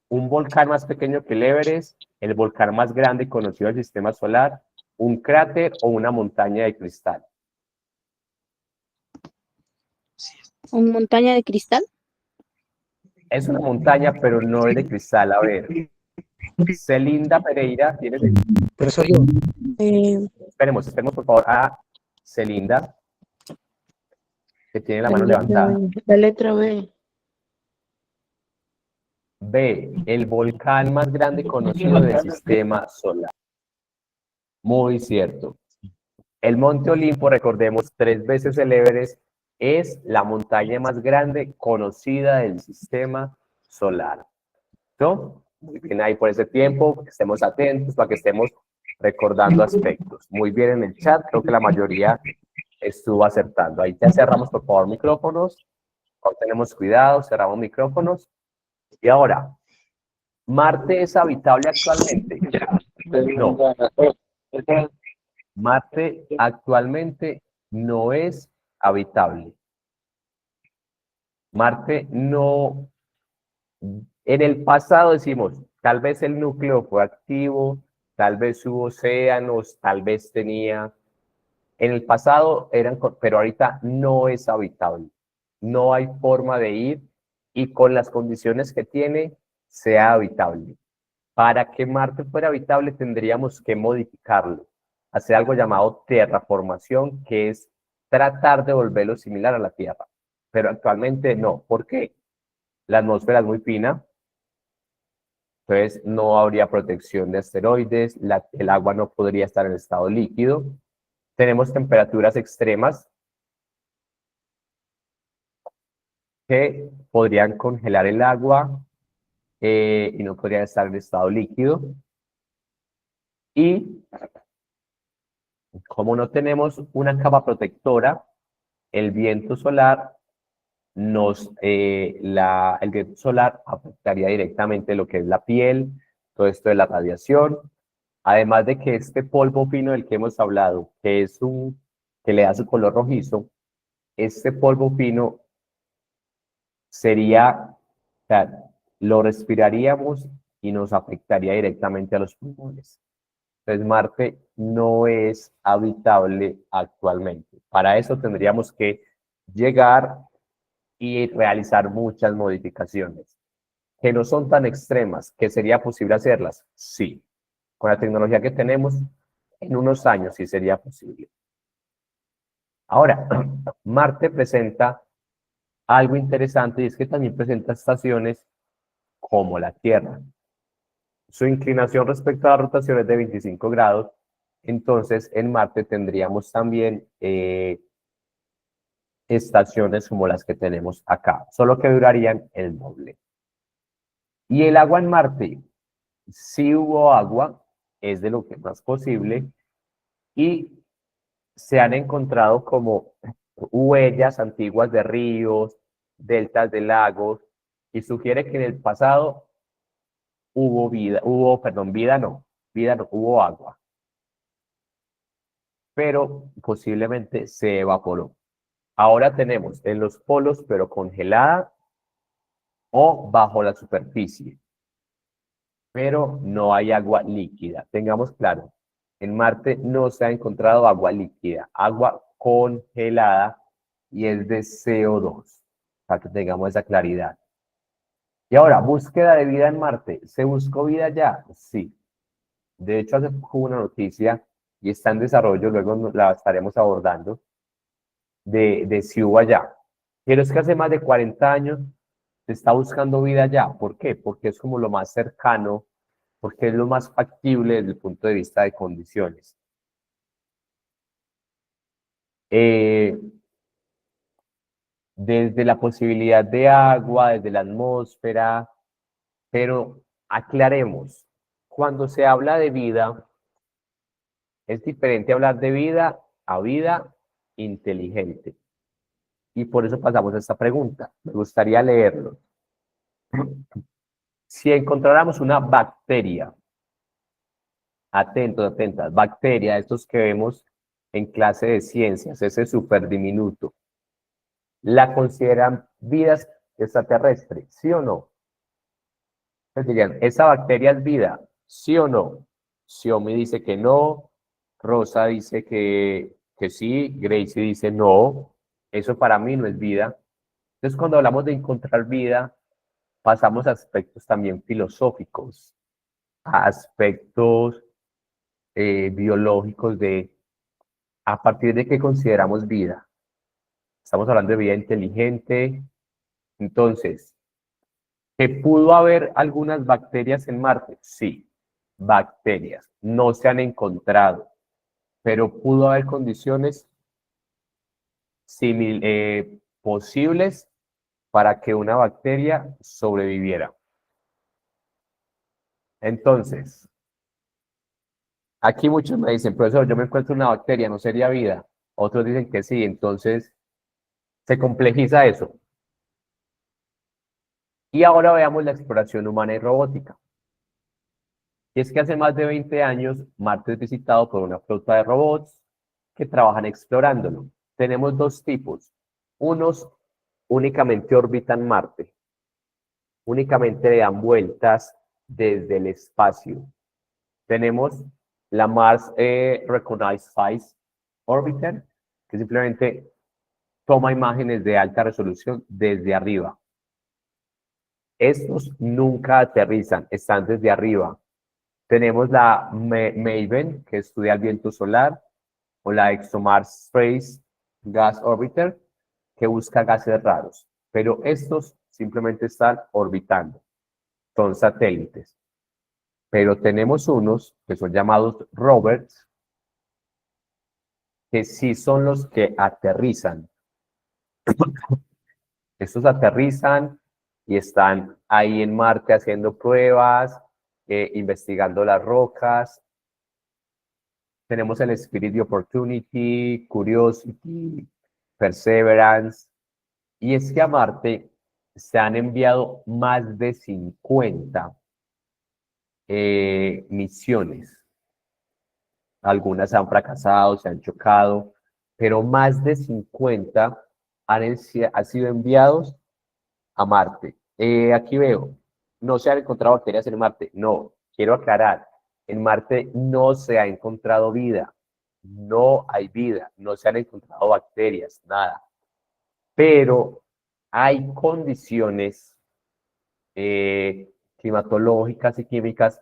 un volcán más pequeño que el Everest, el volcán más grande conocido del sistema solar, un cráter o una montaña de cristal. ¿Una montaña de cristal? Es una montaña, pero no es de cristal. A ver, Celinda Pereira, ¿tienes? Profesor, yo. Esperemos por favor a Celinda, que tiene la mano levantada. La letra B. B, el volcán más grande conocido del sistema solar. Muy cierto. El Monte Olimpo, recordemos, 3 veces el Everest, es la montaña más grande conocida del sistema solar. ¿No? Muy bien ahí por ese tiempo, que estemos atentos para que estemos recordando aspectos. Muy bien en el chat, creo que la mayoría estuvo acertando. Ahí ya cerramos, por favor, micrófonos. Ahora tenemos cuidado, cerramos micrófonos. Y ahora, ¿Marte es habitable actualmente? No. Marte actualmente no es habitable. Marte no, en el pasado decimos, tal vez el núcleo fue activo, tal vez hubo océanos, tal vez tenía, en el pasado eran, pero ahorita no es habitable. No hay forma de ir y con las condiciones que tiene, sea habitable. Para que Marte fuera habitable tendríamos que modificarlo, hacer algo llamado terraformación, que es tratar de volverlo similar a la Tierra. Pero actualmente no. ¿Por qué? La atmósfera es muy fina, entonces no habría protección de asteroides, el agua no podría estar en estado líquido, tenemos temperaturas extremas que podrían congelar el agua y no podrían estar en estado líquido. Y como no tenemos una capa protectora, el viento solar el viento solar afectaría directamente lo que es la piel, todo esto de la radiación, además de que este polvo fino del que hemos hablado, que le da su color rojizo, este polvo fino sería, o sea, lo respiraríamos y nos afectaría directamente a los pulmones. Entonces Marte no es habitable actualmente. Para eso tendríamos que llegar y realizar muchas modificaciones, que no son tan extremas, que sería posible hacerlas. Sí, con la tecnología que tenemos, en unos años sí sería posible. Ahora, Marte presenta algo interesante y es que también presenta estaciones como la Tierra. Su inclinación respecto a la rotación es de 25 grados, entonces en Marte tendríamos también estaciones como las que tenemos acá, solo que durarían el doble. Y el agua en Marte, sí hubo agua, es de lo que más posible, y se han encontrado como huellas antiguas de ríos, deltas de lagos, y sugiere que en el pasado vida no, hubo agua, pero posiblemente se evaporó. Ahora tenemos en los polos, pero congelada, o bajo la superficie, pero no hay agua líquida. Tengamos claro, en Marte no se ha encontrado agua líquida, agua congelada y es de CO2, para que tengamos esa claridad. Y ahora, búsqueda de vida en Marte. ¿Se buscó vida ya? Sí. De hecho, hace poco hubo una noticia y está en desarrollo, luego la estaremos abordando, de si hubo allá. Pero es que hace más de 40 años se está buscando vida allá. ¿Por qué? Porque es como lo más cercano, porque es lo más factible desde el punto de vista de condiciones. Desde la posibilidad de agua, desde la atmósfera, pero aclaremos, cuando se habla de vida, es diferente hablar de vida a vida inteligente. Y por eso pasamos a esta pregunta. Me gustaría leerlo. Si encontráramos una bacteria, atentos, atentas, bacteria, estos que vemos en clase de ciencias, ese súper diminuto, ¿la consideran vida extraterrestre? ¿Sí o no? Entonces dirían, ¿esa bacteria es vida? ¿Sí o no? Xiomi dice que no, Rosa dice que sí, Gracie dice no, eso para mí no es vida. Entonces cuando hablamos de encontrar vida, pasamos a aspectos también filosóficos, a aspectos biológicos de a partir de qué consideramos vida. Estamos hablando de vida inteligente. Entonces, ¿que pudo haber algunas bacterias en Marte? Sí, bacterias. No se han encontrado, pero pudo haber condiciones posibles para que una bacteria sobreviviera. Entonces, aquí muchos me dicen, profesor, yo me encuentro una bacteria, ¿no sería vida? Otros dicen que sí, entonces se complejiza eso. Y ahora veamos la exploración humana y robótica. Y es que hace más de 20 años, Marte es visitado por una flota de robots que trabajan explorándolo. Tenemos dos tipos. Unos únicamente orbitan Marte, únicamente le dan vueltas desde el espacio. Tenemos la Mars Recognized Size Orbiter, que simplemente toma imágenes de alta resolución desde arriba. Estos nunca aterrizan, están desde arriba. Tenemos la MAVEN, que estudia el viento solar, o la ExoMars Space Gas Orbiter, que busca gases raros. Pero estos simplemente están orbitando. Son satélites. Pero tenemos unos que son llamados rovers, que sí son los que aterrizan. Estos aterrizan y están ahí en Marte haciendo pruebas, investigando las rocas. Tenemos el Spirit de Opportunity, Curiosity, Perseverance. Y es que a Marte se han enviado más de 50 misiones. Algunas han fracasado, se han chocado, pero más de 50 han sido enviados a Marte. Aquí veo, no se han encontrado bacterias en Marte. No, quiero aclarar, en Marte no se ha encontrado vida, no hay vida, no se han encontrado bacterias, nada. Pero hay condiciones climatológicas y químicas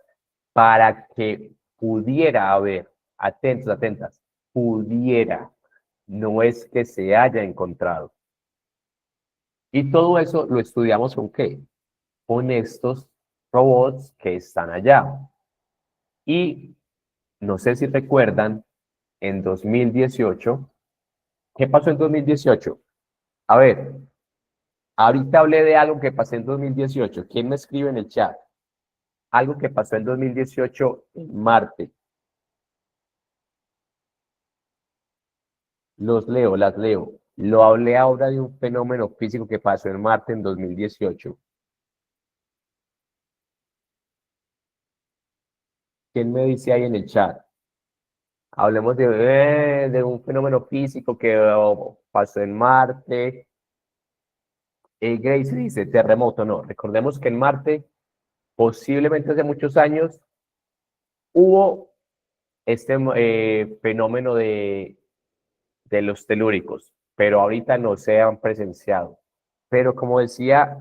para que pudiera haber, atentos, atentas, pudiera, no es que se haya encontrado. Y todo eso lo estudiamos con ¿qué? Con estos robots que están allá. Y no sé si recuerdan, en 2018, ¿qué pasó en 2018? A ver, ahorita hablé de algo que pasó en 2018. ¿Quién me escribe en el chat? Algo que pasó en 2018 en Marte. Los leo, las leo. Lo hablé ahora de un fenómeno físico que pasó en Marte en 2018. ¿Quién me dice ahí en el chat? Hablemos de un fenómeno físico que pasó en Marte. Grace dice, terremoto, no. Recordemos que en Marte, posiblemente hace muchos años, hubo este fenómeno de los telúricos, pero ahorita no se han presenciado. Pero como decía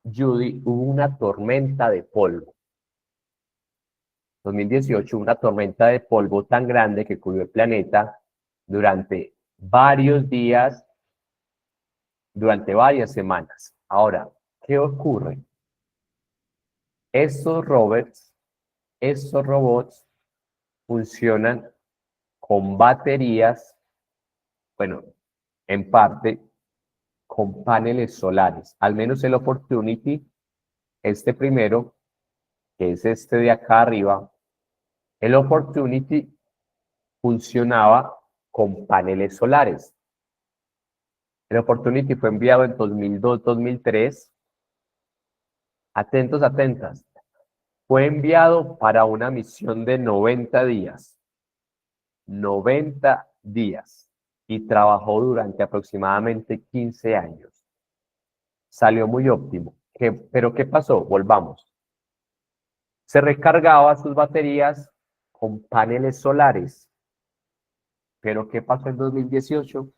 Judy, hubo una tormenta de polvo. 2018, una tormenta de polvo tan grande que cubrió el planeta durante varios días, durante varias semanas. Ahora, ¿qué ocurre? Estos robots funcionan con baterías, bueno, en parte con paneles solares. Al menos el Opportunity, este primero, que es este de acá arriba, el Opportunity funcionaba con paneles solares. El Opportunity fue enviado en 2002-2003. Atentos, atentas. Fue enviado para una misión de 90 días. 90 días. Y trabajó durante aproximadamente 15 años. Salió muy óptimo. ¿Pero qué pasó? Volvamos. Se recargaba sus baterías con paneles solares. ¿Pero qué pasó en 2018?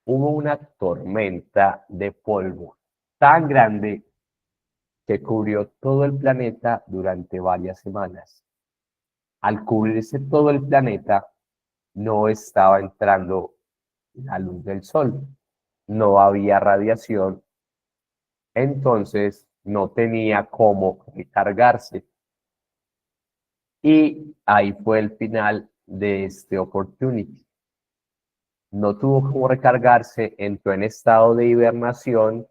Hubo una tormenta de polvo tan grande que cubrió todo el planeta durante varias semanas. Al cubrirse todo el planeta, no estaba entrando la luz del sol, no había radiación, entonces no tenía cómo recargarse. Y ahí fue el final de este Opportunity. No tuvo cómo recargarse, entró en estado de hibernación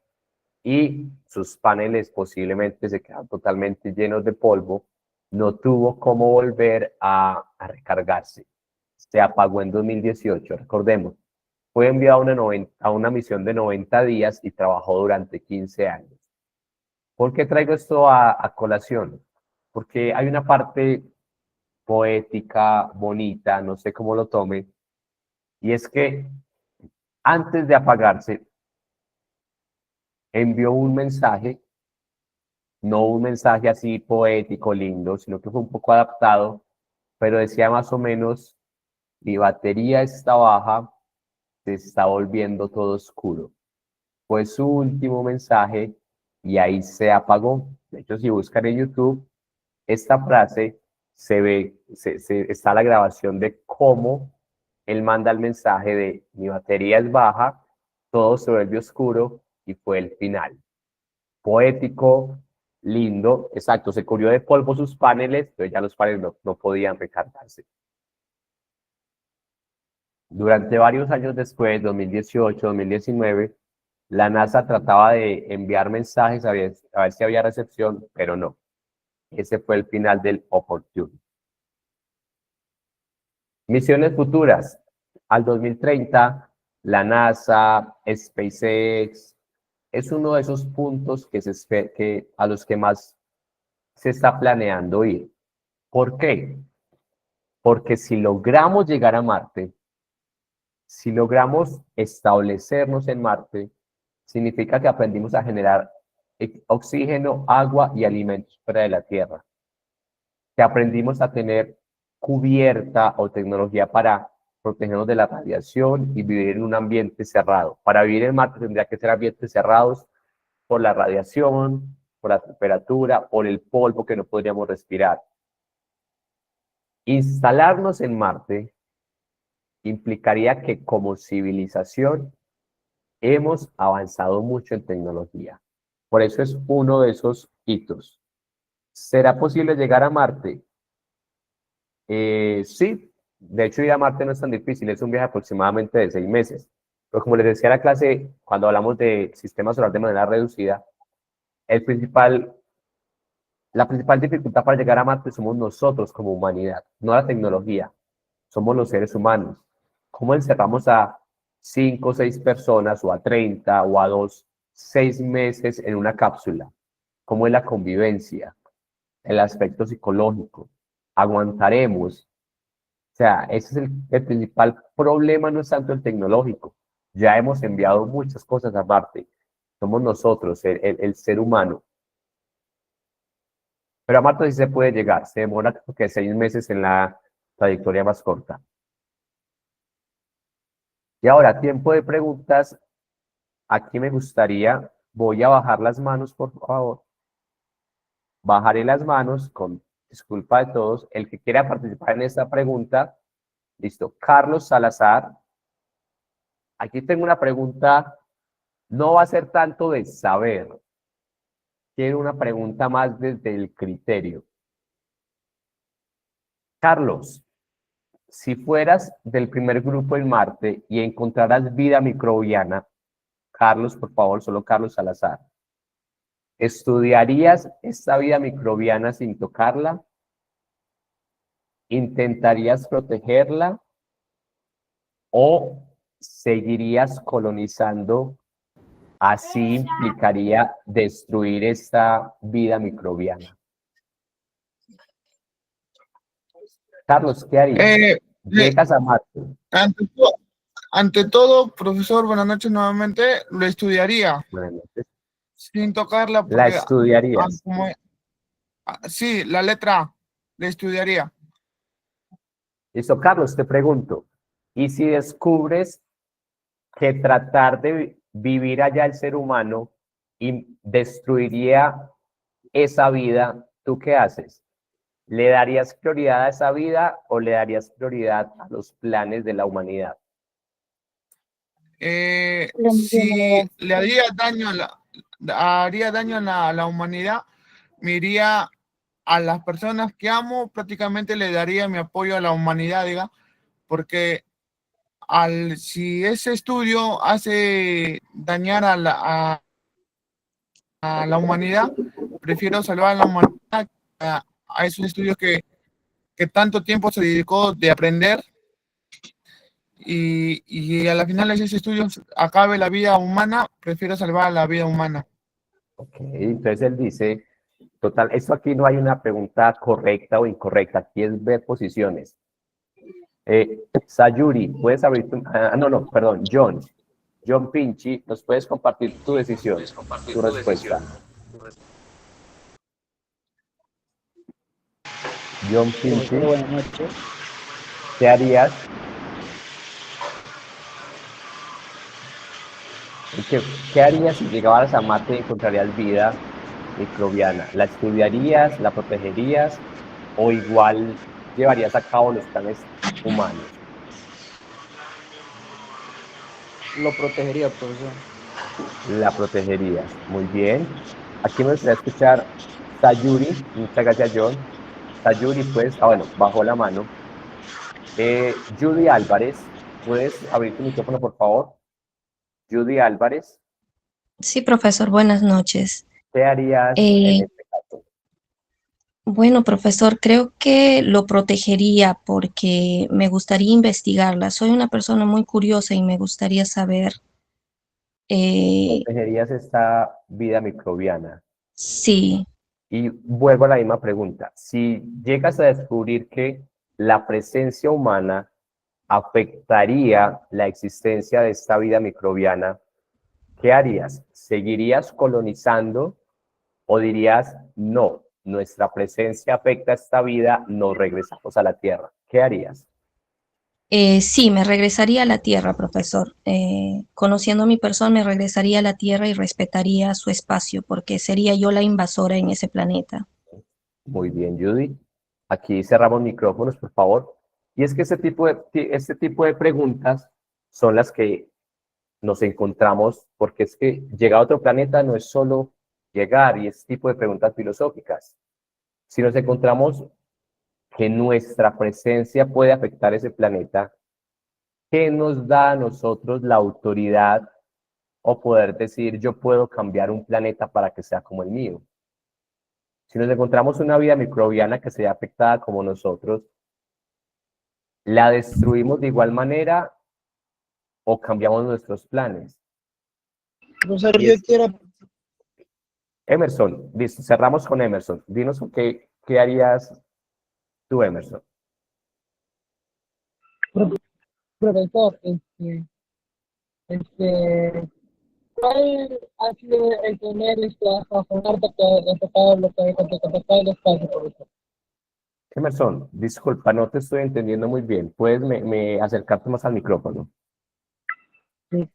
y sus paneles posiblemente se quedaron totalmente llenos de polvo. No tuvo cómo volver a recargarse. Se apagó en 2018, recordemos. Fue enviado a una misión de 90 días y trabajó durante 15 años. ¿Por qué traigo esto a colación? Porque hay una parte poética, bonita, no sé cómo lo tome, y es que antes de apagarse, envió un mensaje, no un mensaje así poético, lindo, sino que fue un poco adaptado, pero decía más o menos, mi batería está baja, se está volviendo todo oscuro. Fue su último mensaje y ahí se apagó. De hecho, si buscan en YouTube, esta frase se ve, está la grabación de cómo él manda el mensaje de mi batería es baja, todo se vuelve oscuro y fue el final. Poético, lindo, exacto, se cubrió de polvo sus paneles, pero ya los paneles no podían recargarse. Durante varios años después, 2018, 2019, la NASA trataba de enviar mensajes a ver si había recepción, pero no. Ese fue el final del Opportunity. Misiones futuras. Al 2030, la NASA, SpaceX, es uno de esos puntos a los que más se está planeando ir. ¿Por qué? Porque si logramos llegar a Marte, si logramos establecernos en Marte, significa que aprendimos a generar oxígeno, agua y alimentos fuera de la Tierra. Que aprendimos a tener cubierta o tecnología para protegernos de la radiación y vivir en un ambiente cerrado. Para vivir en Marte tendría que ser ambientes cerrados por la radiación, por la temperatura, por el polvo que no podríamos respirar. Instalarnos en Marte implicaría que como civilización hemos avanzado mucho en tecnología. Por eso es uno de esos hitos. ¿Será posible llegar a Marte? Sí, de hecho ir a Marte no es tan difícil, es un viaje aproximadamente de 6 meses. Pero como les decía en la clase, cuando hablamos de sistema solar de manera reducida, la principal dificultad para llegar a Marte somos nosotros como humanidad, no la tecnología, somos los seres humanos. ¿Cómo encerramos a 5 o 6 personas o a 30 o a 2, 6 meses en una cápsula? ¿Cómo es la convivencia? El aspecto psicológico. ¿Aguantaremos? O sea, ese es el principal problema, no es tanto el tecnológico. Ya hemos enviado muchas cosas a Marte. Somos nosotros, el ser humano. Pero a Marte sí se puede llegar, se demora creo que 6 meses en la trayectoria más corta. Y ahora, tiempo de preguntas. Aquí me gustaría, voy a bajar las manos, por favor. Bajaré las manos con disculpa de todos. El que quiera participar en esta pregunta, listo. Carlos Salazar. Aquí tengo una pregunta, no va a ser tanto de saber. Quiero una pregunta más desde el criterio. Carlos, si fueras del primer grupo en Marte y encontraras vida microbiana, Carlos, por favor, solo Carlos Salazar, ¿estudiarías esta vida microbiana sin tocarla? ¿Intentarías protegerla? ¿O seguirías colonizando? Así implicaría destruir esta vida microbiana. Carlos, ¿qué harías? Llegas a Marte. Ante todo, profesor, buenas noches nuevamente, lo estudiaría. Buenas noches. Sin tocarla. Porque, ¿La estudiarías? Sí, la letra A, la estudiaría. Listo, Carlos, te pregunto, ¿y si descubres que tratar de vivir allá el ser humano y destruiría esa vida, ¿tú qué haces? ¿Le darías prioridad a esa vida o le darías prioridad a los planes de la humanidad? Si le haría daño a la humanidad, me iría a las personas que amo, prácticamente le daría mi apoyo a la humanidad, diga, porque si ese estudio hace dañar a la humanidad, prefiero salvar a la humanidad a esos estudios que tanto tiempo se dedicó de aprender y a la final de esos estudios acabe la vida humana, prefiero salvar la vida humana. Ok, entonces él dice, total, esto aquí no hay una pregunta correcta o incorrecta, aquí es ver posiciones. Sayuri, puedes abrir tu... perdón, John Pinchi, ¿nos puedes compartir tu decisión, tu respuesta? John Pinchi, buenas noches. ¿Qué harías? ¿Qué harías si llegaras a Marte y encontrarías vida microbiana? ¿La estudiarías, la protegerías o igual llevarías a cabo los planes humanos? Lo protegería, profesor. La protegerías. Muy bien. Aquí me gustaría escuchar Sayuri. Muchas gracias, John. Sayuri, pues, bajó la mano. Judy Álvarez, ¿puedes abrir tu micrófono, por favor? Judy Álvarez. Sí, profesor, buenas noches. ¿Qué harías en este caso? Bueno, profesor, creo que lo protegería porque me gustaría investigarla. Soy una persona muy curiosa y me gustaría saber. ¿Protegerías esta vida microbiana? Sí. Y vuelvo a la misma pregunta. Si llegas a descubrir que la presencia humana afectaría la existencia de esta vida microbiana, ¿qué harías? ¿Seguirías colonizando o dirías, no, nuestra presencia afecta a esta vida, nos regresamos a la Tierra? ¿Qué harías? Sí, me regresaría a la Tierra, profesor. Conociendo a mi persona, me regresaría a la Tierra y respetaría su espacio porque sería yo la invasora en ese planeta. Muy bien, Judy. Aquí cerramos micrófonos, por favor. Y es que este tipo de preguntas son las que nos encontramos, porque es que llegar a otro planeta no es solo llegar y este tipo de preguntas filosóficas. Si nos encontramos que nuestra presencia puede afectar ese planeta, ¿qué nos da a nosotros la autoridad o poder decir yo puedo cambiar un planeta para que sea como el mío? Si nos encontramos una vida microbiana que sea afectada como nosotros, ¿la destruimos de igual manera o cambiamos nuestros planes? Profesor, yo quiero... Emerson, listo, cerramos con Emerson. Dinos qué harías tú, Emerson. Profesor, ¿Cuál ha sido el primer astronauta que ha tocado el espacio, profesor? Emerson, disculpa, no te estoy entendiendo muy bien. ¿Puedes me acercarte más al micrófono?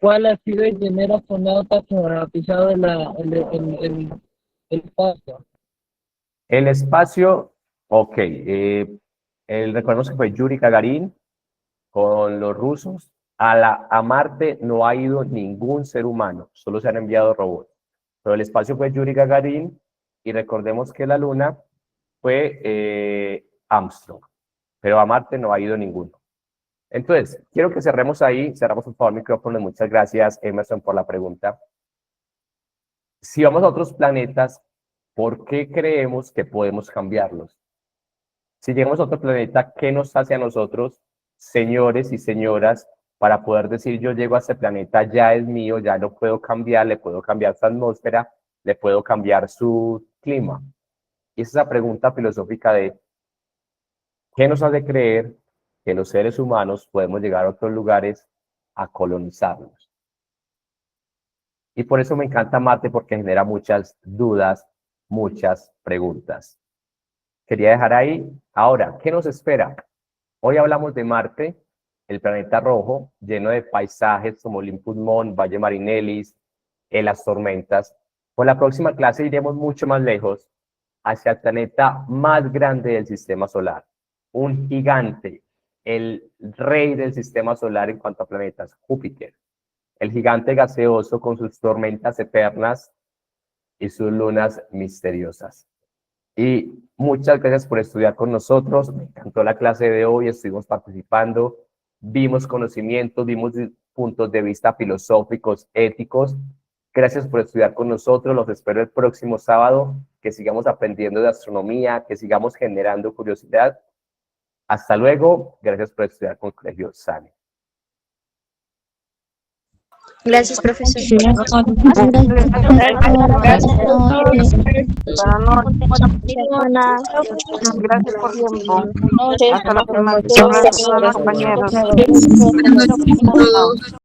¿Cuál ha sido el primer astronauta que ha pisado el espacio? El espacio, ok. Recordemos que fue Yuri Gagarin con los rusos. A Marte no ha ido ningún ser humano, solo se han enviado robots. Pero el espacio fue Yuri Gagarin y recordemos que la Luna fue Armstrong. Pero a Marte no ha ido ninguno. Entonces, quiero que cerremos ahí. Cerramos por favor micrófonos. Muchas gracias, Emerson, por la pregunta. Si vamos a otros planetas, ¿por qué creemos que podemos cambiarlos? Si llegamos a otro planeta, ¿qué nos hace a nosotros, señores y señoras, para poder decir yo llego a este planeta, ya es mío, ya lo puedo cambiar, le puedo cambiar su atmósfera, le puedo cambiar su clima? Y esa pregunta filosófica de ¿qué nos hace creer que los seres humanos podemos llegar a otros lugares a colonizarlos? Y por eso me encanta Marte, porque genera muchas dudas, muchas preguntas. Quería dejar ahí. Ahora, ¿qué nos espera? Hoy hablamos de Marte, el planeta rojo, lleno de paisajes como Olympus Mons, Valle Marinelis, las tormentas. Por la próxima clase iremos mucho más lejos, hacia el planeta más grande del sistema solar. Un gigante, el rey del sistema solar en cuanto a planetas, Júpiter. El gigante gaseoso con sus tormentas eternas y sus lunas misteriosas. Y muchas gracias por estudiar con nosotros. Me encantó la clase de hoy, estuvimos participando, vimos conocimientos, vimos puntos de vista filosóficos, éticos. Gracias por estudiar con nosotros. Los espero el próximo sábado, que sigamos aprendiendo de astronomía, que sigamos generando curiosidad. Hasta luego. Gracias por estudiar con el Colegio Sane. Gracias, profesor. Gracias por tiempo. Hasta la próxima. Gracias a los compañeros.